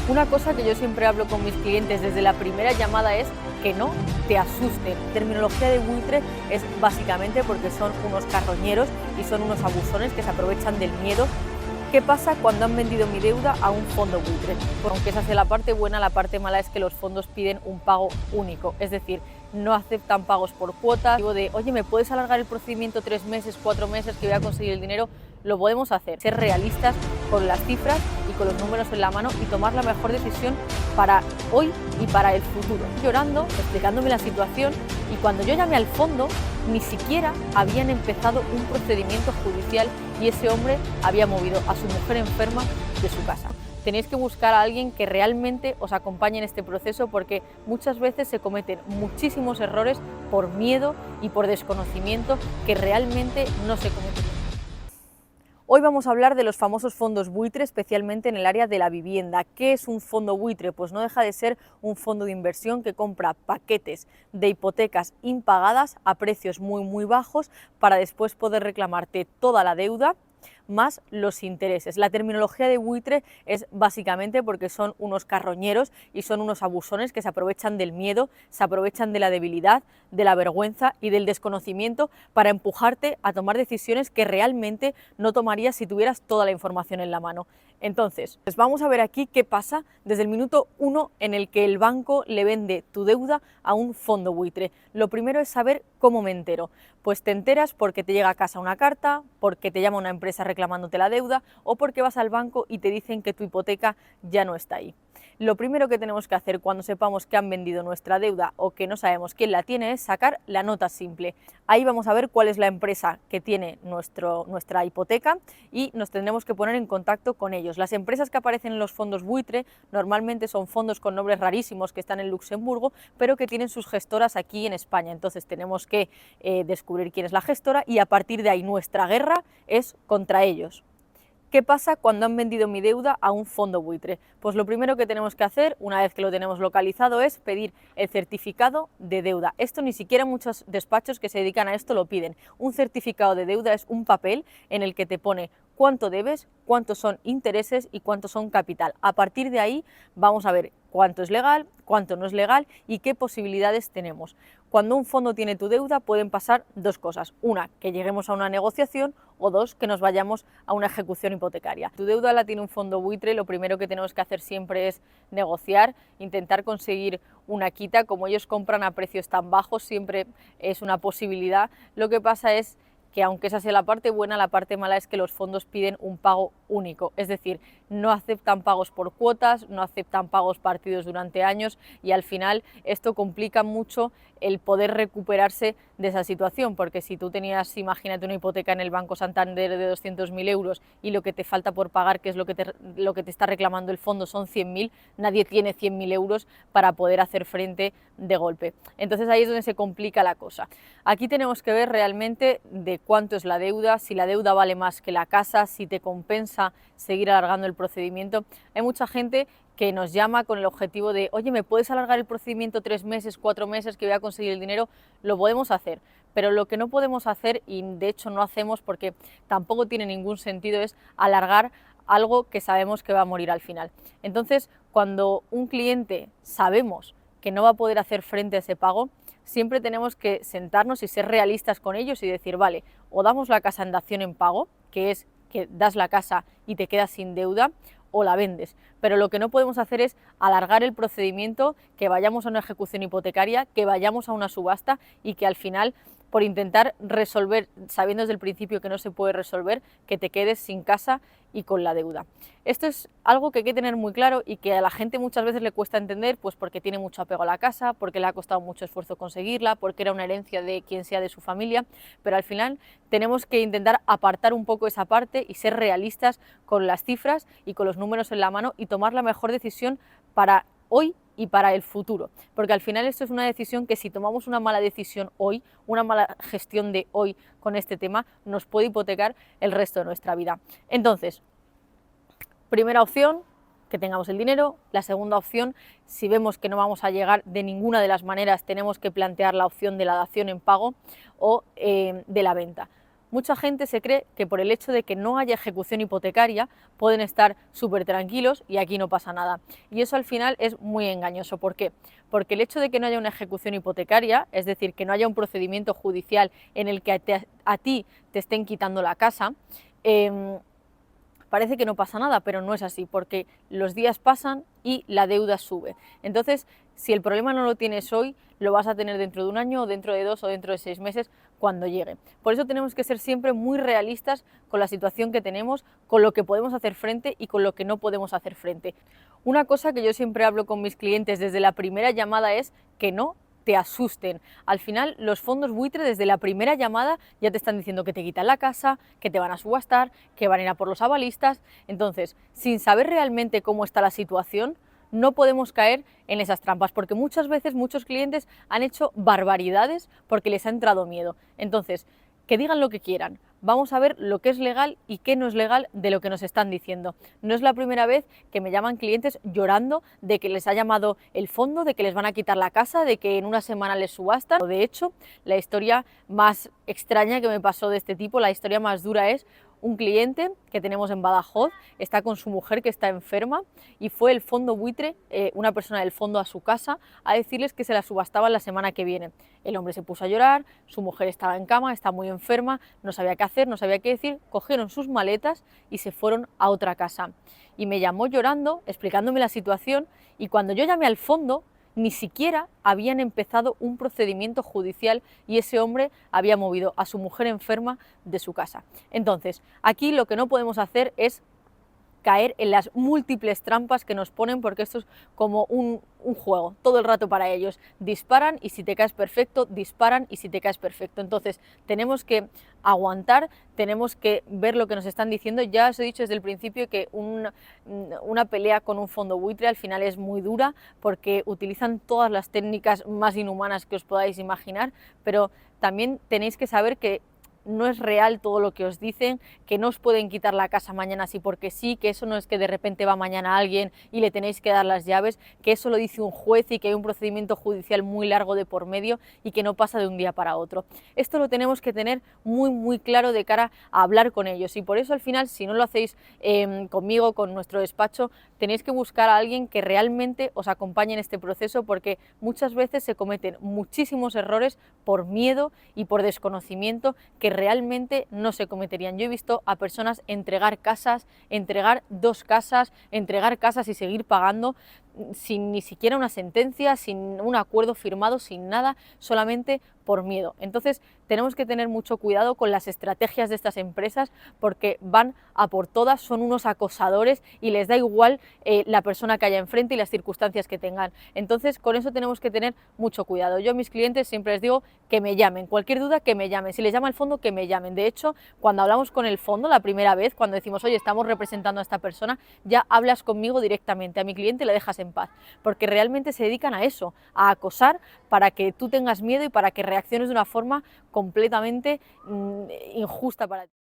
Una cosa que yo siempre hablo con mis clientes desde la primera llamada es que no te asusten. Terminología de buitre es básicamente porque son unos carroñeros y son unos abusones que se aprovechan del miedo. ¿Qué pasa cuando han vendido mi deuda a un fondo buitre? Pues aunque esa sea la parte buena, la parte mala es que los fondos piden un pago único, es decir, no aceptan pagos por cuotas. Digo de, oye, ¿me puedes alargar el procedimiento 3 meses, 4 meses que voy a conseguir el dinero? Lo podemos hacer, ser realistas con las cifras y con los números en la mano y tomar la mejor decisión para hoy y para el futuro. Llorando, explicándome la situación, y cuando yo llamé al fondo, ni siquiera habían empezado un procedimiento judicial y ese hombre había movido a su mujer enferma de su casa. Tenéis que buscar a alguien que realmente os acompañe en este proceso, porque muchas veces se cometen muchísimos errores por miedo y por desconocimiento que realmente no se cometen. Hoy vamos a hablar de los famosos fondos buitre, especialmente en el área de la vivienda. ¿Qué es un fondo buitre? Pues no deja de ser un fondo de inversión que compra paquetes de hipotecas impagadas a precios muy bajos para después poder reclamarte toda la deuda más los intereses. La terminología de buitre es básicamente porque son unos carroñeros y son unos abusones que se aprovechan del miedo, se aprovechan de la debilidad, de la vergüenza y del desconocimiento para empujarte a tomar decisiones que realmente no tomarías si tuvieras toda la información en la mano. Entonces, pues vamos a ver aquí qué pasa desde el minuto 1 en el que el banco le vende tu deuda a un fondo buitre. Lo primero es saber cómo me entero. Pues te enteras porque te llega a casa una carta, porque te llama una empresa reclamándote la deuda o porque vas al banco y te dicen que tu hipoteca ya no está ahí. Lo primero que tenemos que hacer cuando sepamos que han vendido nuestra deuda o que no sabemos quién la tiene es sacar la nota simple. Ahí vamos a ver cuál es la empresa que tiene nuestra hipoteca y nos tendremos que poner en contacto con ellos. Las empresas que aparecen en los fondos buitre normalmente son fondos con nombres rarísimos que están en Luxemburgo, pero que tienen sus gestoras aquí en España. Entonces tenemos que descubrir quién es la gestora y a partir de ahí nuestra guerra es contra ellos. ¿Qué pasa cuando han vendido mi deuda a un fondo buitre? Pues lo primero que tenemos que hacer, una vez que lo tenemos localizado, es pedir el certificado de deuda. Esto ni siquiera muchos despachos que se dedican a esto lo piden. Un certificado de deuda es un papel en el que te pone cuánto debes, cuántos son intereses y cuántos son capital. A partir de ahí vamos a ver cuánto es legal, cuánto no es legal y qué posibilidades tenemos. Cuando un fondo tiene tu deuda pueden pasar dos cosas. Una, que lleguemos a una negociación, o dos, que nos vayamos a una ejecución hipotecaria. Tu deuda la tiene un fondo buitre, lo primero que tenemos que hacer siempre es negociar, intentar conseguir una quita. Como ellos compran a precios tan bajos, siempre es una posibilidad. Lo que pasa es que aunque esa sea la parte buena, la parte mala es que los fondos piden un pago único, es decir, no aceptan pagos por cuotas, no aceptan pagos partidos durante años y al final esto complica mucho el poder recuperarse de esa situación, porque si tú tenías, imagínate, una hipoteca en el Banco Santander de 200.000 euros y lo que te falta por pagar, que es lo que te está reclamando el fondo, son 100.000, nadie tiene 100.000 euros para poder hacer frente de golpe. Entonces ahí es donde se complica la cosa. Aquí tenemos que ver realmente de cuánto es la deuda, si la deuda vale más que la casa, si te compensa seguir alargando el procedimiento. Hay mucha gente que nos llama con el objetivo de, oye, ¿me puedes alargar el procedimiento 3 meses, 4 meses que voy a conseguir el dinero? Lo podemos hacer, pero lo que no podemos hacer, y de hecho no hacemos porque tampoco tiene ningún sentido, es alargar algo que sabemos que va a morir al final. Entonces, cuando un cliente sabemos que no va a poder hacer frente a ese pago, siempre tenemos que sentarnos y ser realistas con ellos y decir, vale, o damos la casa en dación en pago, que es que das la casa y te quedas sin deuda, o la vendes. Pero lo que no podemos hacer es alargar el procedimiento, que vayamos a una ejecución hipotecaria, que vayamos a una subasta y que al final, por intentar resolver, sabiendo desde el principio que no se puede resolver, que te quedes sin casa y con la deuda. Esto es algo que hay que tener muy claro y que a la gente muchas veces le cuesta entender, pues porque tiene mucho apego a la casa, porque le ha costado mucho esfuerzo conseguirla, porque era una herencia de quien sea de su familia, pero al final tenemos que intentar apartar un poco esa parte y ser realistas con las cifras y con los números en la mano y tomar la mejor decisión para hoy y para el futuro, porque al final esto es una decisión que si tomamos una mala decisión hoy, una mala gestión de hoy con este tema, nos puede hipotecar el resto de nuestra vida. Entonces, primera opción, que tengamos el dinero. La segunda opción, si vemos que no vamos a llegar de ninguna de las maneras, tenemos que plantear la opción de la dación en pago o de la venta. mucha gente se cree que por el hecho de que no haya ejecución hipotecaria pueden estar súper tranquilos y aquí no pasa nada. Y eso al final es muy engañoso. ¿Por qué? Porque el hecho de que no haya una ejecución hipotecaria, es decir, que no haya un procedimiento judicial en el que a ti te estén quitando la casa, parece que no pasa nada, pero no es así, porque los días pasan y la deuda sube. Entonces, si el problema no lo tienes hoy, lo vas a tener dentro de un año, o dentro de 2 o dentro de 6 meses, cuando llegue. Por eso tenemos que ser siempre muy realistas con la situación que tenemos, con lo que podemos hacer frente y con lo que no podemos hacer frente. Una cosa que yo siempre hablo con mis clientes desde la primera llamada es que no te asusten. Al final, los fondos buitre desde la primera llamada ya te están diciendo que te quitan la casa, que te van a subastar, que van a ir a por los avalistas. Entonces, sin saber realmente cómo está la situación, no podemos caer en esas trampas, porque muchas veces muchos clientes han hecho barbaridades porque les ha entrado miedo. Entonces, que digan lo que quieran, vamos a ver lo que es legal y qué no es legal de lo que nos están diciendo. No es la primera vez que me llaman clientes llorando de que les ha llamado el fondo, de que les van a quitar la casa, de que en una semana les subastan. De hecho, la historia más extraña que me pasó de este tipo, la historia más dura, es un cliente que tenemos en Badajoz, está con su mujer que está enferma y fue el fondo buitre, una persona del fondo, a su casa a decirles que se la subastaban la semana que viene. El hombre se puso a llorar, su mujer estaba en cama, está muy enferma, no sabía qué hacer, no sabía qué decir, cogieron sus maletas y se fueron a otra casa. Y me llamó llorando, explicándome la situación, y cuando yo llamé al fondo, ni siquiera habían empezado un procedimiento judicial y ese hombre había movido a su mujer enferma de su casa. Entonces, aquí lo que no podemos hacer es caer en las múltiples trampas que nos ponen, porque esto es como un juego, todo el rato para ellos. Disparan y si te caes perfecto, disparan y si te caes perfecto. Entonces tenemos que aguantar, tenemos que ver lo que nos están diciendo. Ya os he dicho desde el principio que una pelea con un fondo buitre al final es muy dura, porque utilizan todas las técnicas más inhumanas que os podáis imaginar, pero también tenéis que saber que no es real todo lo que os dicen, que no os pueden quitar la casa mañana así porque sí, que eso no es que de repente va mañana alguien y le tenéis que dar las llaves, que eso lo dice un juez y que hay un procedimiento judicial muy largo de por medio y que no pasa de un día para otro. Esto lo tenemos que tener muy claro de cara a hablar con ellos, y por eso al final, si no lo hacéis conmigo, con nuestro despacho, tenéis que buscar a alguien que realmente os acompañe en este proceso, porque muchas veces se cometen muchísimos errores por miedo y por desconocimiento que realmente no se cometerían. Yo he visto a personas entregar casas, entregar 2 casas, entregar casas y seguir pagando sin ni siquiera una sentencia, sin un acuerdo firmado, sin nada, solamente por miedo. Entonces tenemos que tener mucho cuidado con las estrategias de estas empresas, porque van a por todas, son unos acosadores y les da igual la persona que haya enfrente y las circunstancias que tengan. Entonces con eso tenemos que tener mucho cuidado. Yo a mis clientes siempre les digo que me llamen, cualquier duda que me llamen, si les llama el fondo que me llamen. De hecho, cuando hablamos con el fondo la primera vez, cuando decimos oye, estamos representando a esta persona, ya hablas conmigo directamente, a mi cliente le dejas en paz, porque realmente se dedican a eso, a acosar para que tú tengas miedo y para que reacciones de una forma completamente injusta para ti.